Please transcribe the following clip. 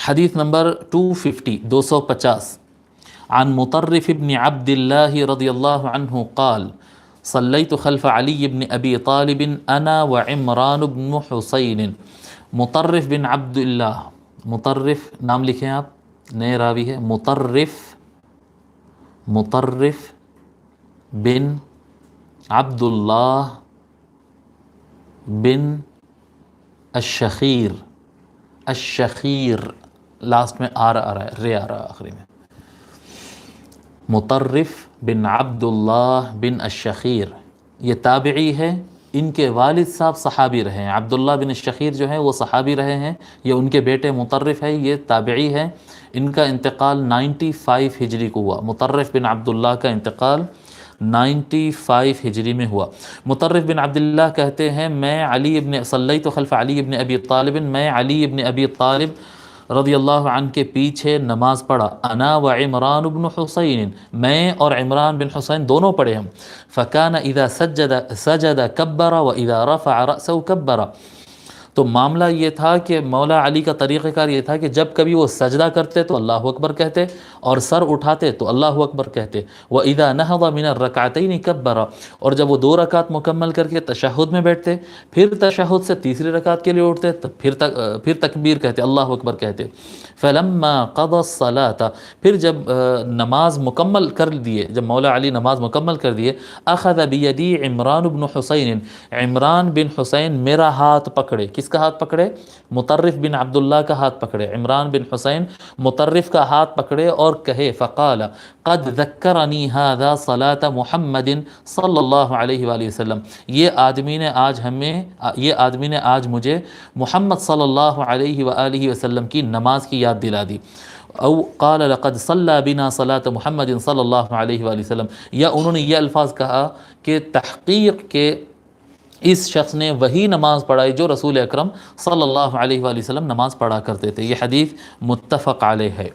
حدیث نمبر 250 عن مطرف بن عبد الله رضي الله عنه قال صليت خلف علي بن أبي طالب أنا وعمران بن حسين. مطرف بن عبد اللہ، مطرف نام لکھیں آپ، نئے راوی ہے، مطرف بن عبد اللہ بن الشخیر لاسٹ میں آ رہا ہے، رے آ رہا آخری میں. مطرف بن عبد اللہ بن الشخیر یہ تابعی ہے، ان کے والد صاحب صحابی رہے ہیں. عبداللہ بن الشخیر جو ہے وہ صحابی رہے ہیں، یہ ان کے بیٹے مطرف ہے، یہ تابعی ہے. ان کا انتقال 95 ہجری کو ہوا. مطرف بن عبداللہ کا انتقال 95 ہجری میں ہوا. مطرف بن عبداللہ کہتے ہیں میں صلیت خلف علی ابن ابی طالب، میں علی ابن ابی طالب رضی اللہ عنہ کے پیچھے نماز پڑھا. انا و عمران بن حسین، میں اور عمران بن حسین دونوں پڑھے ہم. فکان اذا سجد کبر و اذا رفع رأسه کبر. تو معاملہ یہ تھا کہ مولا علی کا طریقہ کار یہ تھا کہ جب کبھی وہ سجدہ کرتے تو اللہ اکبر کہتے، اور سر اٹھاتے تو اللہ اکبر کہتے. وَإِذَا نَهَضَ مِنَ الرَّكْعَتَيْنِ كَبَّرَ. اور جب وہ 2 رکعت مکمل کر کے تشہد میں بیٹھتے، پھر تشہد سے تیسری رکعت کے لیے اٹھتے، تو پھر تکبیر کہتے، اللہ اکبر کہتے. فَلَمَّا قَضَى الصَّلَاةَ. پھر جب نماز مکمل کر دیے، جب مولا علی نماز مکمل کر دیے، أَخَذَ بِيَدِي عمران بن حسین، عمران بن حسین میرا ہاتھ پکڑے. کس کا ہاتھ پکڑے؟ مطرف بن عبداللہ کا ہاتھ پکڑے. عمران بن حسین مطرف کا ہاتھ پکڑے اور کہے فقال قد ذکرنی هذا صلاة محمد صلی اللہ علیہ وآلہ وسلم. یہ آدمی نے آج مجھے محمد صلی اللہ علیہ وآلہ وسلم کی نماز کی یاد دلا دی. او قال لقد صلى بنا صلاة محمد صلی اللہ علیہ وآلہ وسلم. یا انہوں نے یہ الفاظ کہا کہ تحقیق کے اس شخص نے وہی نماز پڑھائی جو رسول اکرم صلی اللہ علیہ وآلہ وسلم نماز پڑھا کرتے تھے. یہ حدیث متفق علیہ ہے.